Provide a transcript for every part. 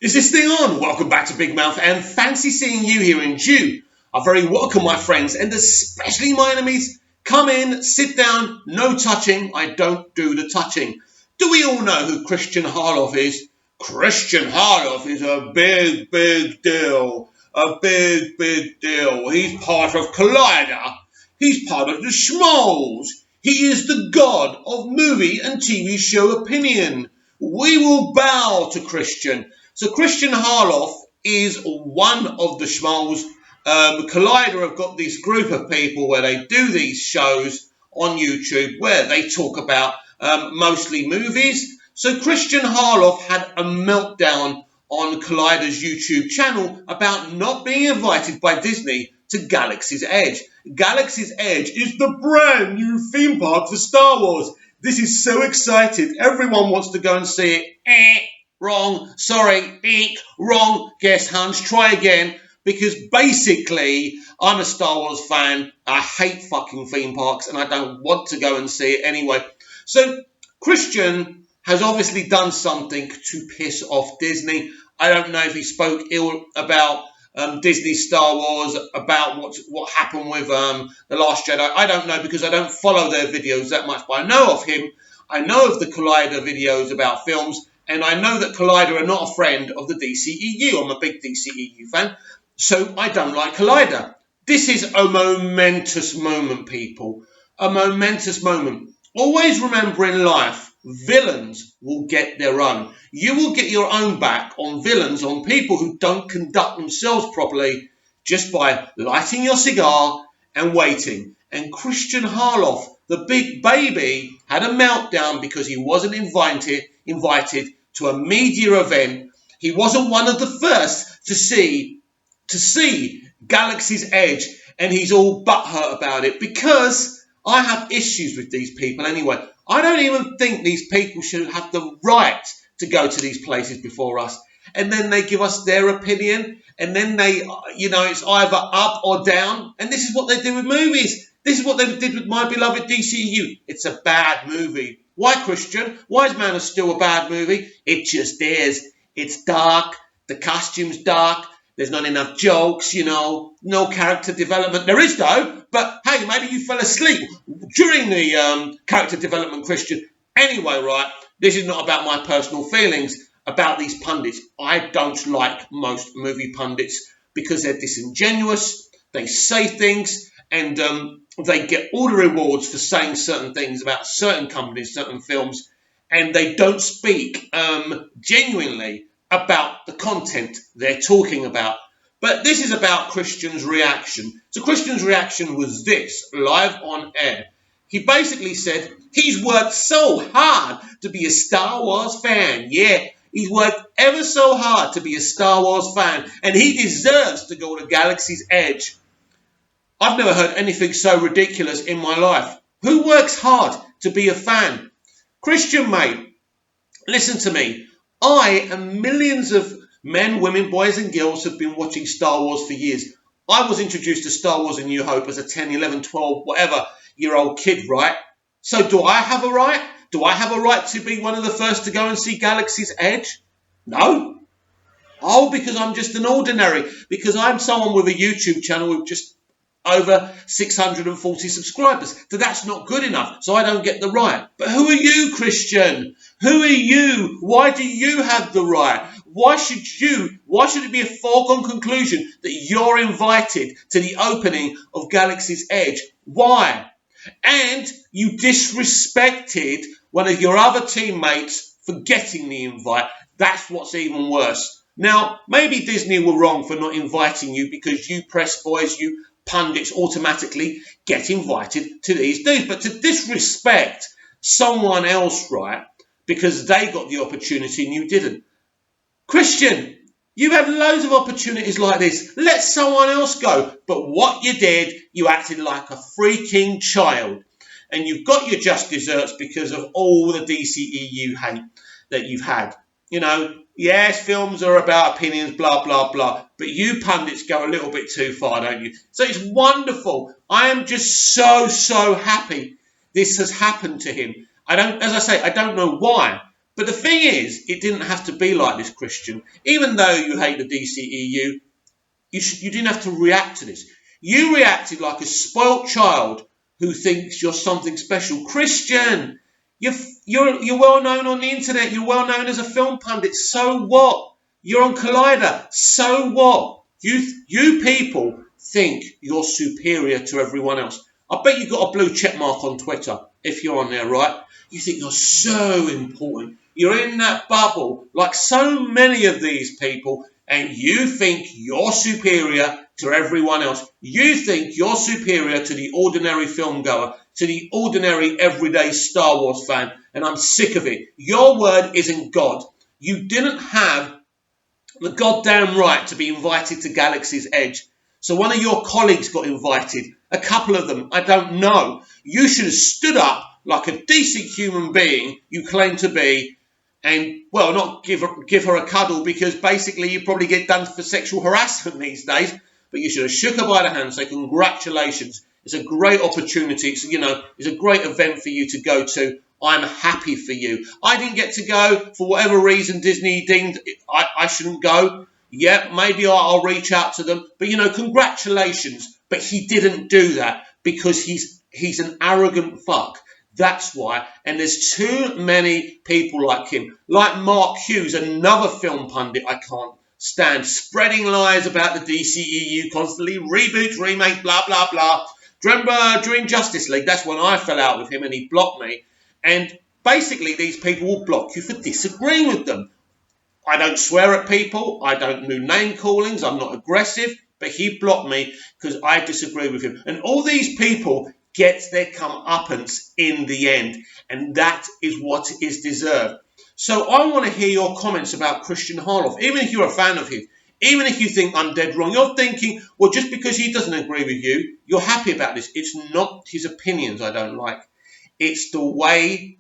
Is this thing on? Welcome back to Big Mouth and fancy seeing you here in Jew. Are very welcome, my friends, and especially my enemies. Come in, sit down, no touching. I don't do the touching. Do we all know who Kristian Harloff is? Kristian Harloff is a big, big deal. A big, big deal. He's part of Collider. He's part of the Schmoes. He is the god of movie and TV show opinion. We will bow to Kristian. So Kristian Harloff is one of the Schmoes. Collider have got this group of people where they do these shows on YouTube where they talk about mostly movies. So Kristian Harloff had a meltdown on Collider's YouTube channel about not being invited by Disney to Galaxy's Edge. Galaxy's Edge is the brand new theme park for Star Wars. This is so exciting. Everyone wants to go and see it. Wrong. Sorry. Wrong. Guess, Hans. Try again. Because basically, I'm a Star Wars fan. I hate fucking theme parks and I don't want to go and see it anyway. So Kristian has obviously done something to piss off Disney. I don't know if he spoke ill about Disney Star Wars, about what happened with The Last Jedi. I don't know because I don't follow their videos that much, but I know of him. I know of the Collider videos about films, and I know that Collider are not a friend of the DCEU. I'm a big DCEU fan, so I don't like Collider. This is a momentous moment, people. A momentous moment. Always remember in life, villains will get their own. You will get your own back on villains, on people who don't conduct themselves properly, just by lighting your cigar and waiting. And Kristian Harloff, the big baby, had a meltdown because he wasn't invited to a media event. He wasn't one of the first to see Galaxy's Edge, and he's all butthurt about it because I have issues with these people anyway. I don't even think these people should have the right to go to these places before us. And then they give us their opinion, and then they, it's either up or down. And this is what they do with movies. This is what they did with my beloved DCEU. It's a bad movie. Why, Kristian? Why is Man of Steel a bad movie? It just is. It's dark. The costume's dark. There's not enough jokes, no character development. There is, though, but hey, maybe you fell asleep during the character development, Kristian. Anyway, right, this is not about my personal feelings about these pundits. I don't like most movie pundits because they're disingenuous, they say things, and they get all the rewards for saying certain things about certain companies, certain films, and they don't speak genuinely about the content they're talking about. But this is about Kristian's reaction. So Kristian's reaction was this, live on air. He basically said he's worked so hard to be a Star Wars fan. Yeah, he's worked ever so hard to be a Star Wars fan, and he deserves to go to Galaxy's Edge. I've never heard anything so ridiculous in my life. Who works hard to be a fan? Kristian, mate, listen to me. I and millions of men, women, boys and girls have been watching Star Wars for years. I was introduced to Star Wars A New Hope as a 10, 11, 12, whatever-year-old kid, right? So do I have a right? Do I have a right to be one of the first to go and see Galaxy's Edge? No. Oh, because I'm just an ordinary. Because I'm someone with a YouTube channel with just over 640 subscribers. So that's not good enough. So I don't get the right. But who are you, Kristian? Who are you? Why do you have the right? Why should it be a foregone conclusion that you're invited to the opening of Galaxy's Edge? Why? And you disrespected one of your other teammates for getting the invite. That's what's even worse. Now, maybe Disney were wrong for not inviting you because you press boys, you pundits automatically get invited to these dudes. But to disrespect someone else, right, because they got the opportunity and you didn't. Kristian, you have loads of opportunities like this. Let someone else go. But what you did, you acted like a freaking child. And you've got your just desserts because of all the DCEU hate that you've had. Yes, films are about opinions, blah, blah, blah. But you pundits go a little bit too far, don't you? So it's wonderful. I am just so happy this has happened to him. I don't know why, But the thing is, it didn't have to be like this, Christian. Even though you hate the DCEU, you didn't have to react to this. You reacted like a spoilt child who thinks you're something special. Christian, you're well known on the internet. You're well known as a film pundit. So what? You're on Collider. So what? You people think you're superior to everyone else. I bet you've got a blue check mark on Twitter if you're on there, right? You think you're so important. You're in that bubble like so many of these people, and you think you're superior to everyone else. You think you're superior to the ordinary film goer, to the ordinary everyday Star Wars fan, and I'm sick of it. Your word isn't God. You didn't have the goddamn right to be invited to Galaxy's Edge. So one of your colleagues got invited. A couple of them, I don't know. You should have stood up like a decent human being you claim to be, and, well, not give her a cuddle, because basically you probably get done for sexual harassment these days, but you should have shook her by the hand and say congratulations. It's a great opportunity. It's a great event for you to go to. I'm happy for you. I didn't get to go for whatever reason. Disney deemed I shouldn't go. Yeah, maybe I'll reach out to them. But, congratulations. But he didn't do that because he's an arrogant fuck. That's why. And there's too many people like him. Like Mark Hughes, another film pundit I can't stand, spreading lies about the DCEU constantly. Reboots, remakes, blah, blah, blah. Remember during Justice League, that's when I fell out with him and he blocked me. And basically these people will block you for disagreeing with them. I don't swear at people. I don't do name callings. I'm not aggressive. But he blocked me because I disagree with him. And all these people get their comeuppance in the end. And that is what is deserved. So I want to hear your comments about Kristian Harloff. Even if you're a fan of his. Even if you think I'm dead wrong. You're thinking, well, just because he doesn't agree with you, you're happy about this. It's not his opinions I don't like. It's the way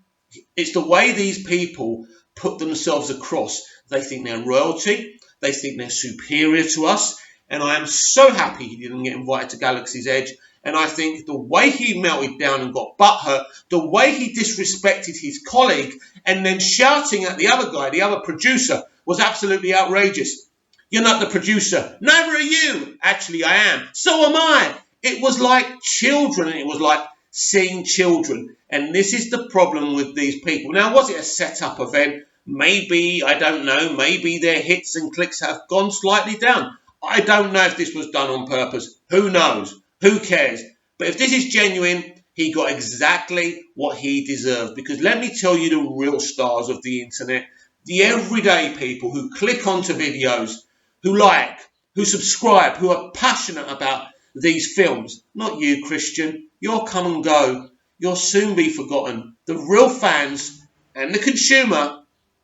these people put themselves across. They think they're royalty. They think they're superior to us. And I am so happy he didn't get invited to Galaxy's Edge. And I think the way he melted down and got butthurt, the way he disrespected his colleague and then shouting at the other guy, the other producer, was absolutely outrageous. You're not the producer. Neither are you. Actually, I am. So am I. It was like children. It was like seeing children. And this is the problem with these people. Now, was it a set-up event? Maybe, I don't know. Maybe their hits and clicks have gone slightly down. I don't know if this was done on purpose. Who knows? Who cares? But if this is genuine, he got exactly what he deserved. Because let me tell you the real stars of the internet, the everyday people who click onto videos, who like, who subscribe, who are passionate about these films. Not you, Christian. You'll come and go. You'll soon be forgotten. The real fans and the consumer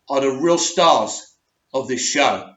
are the real stars of this show.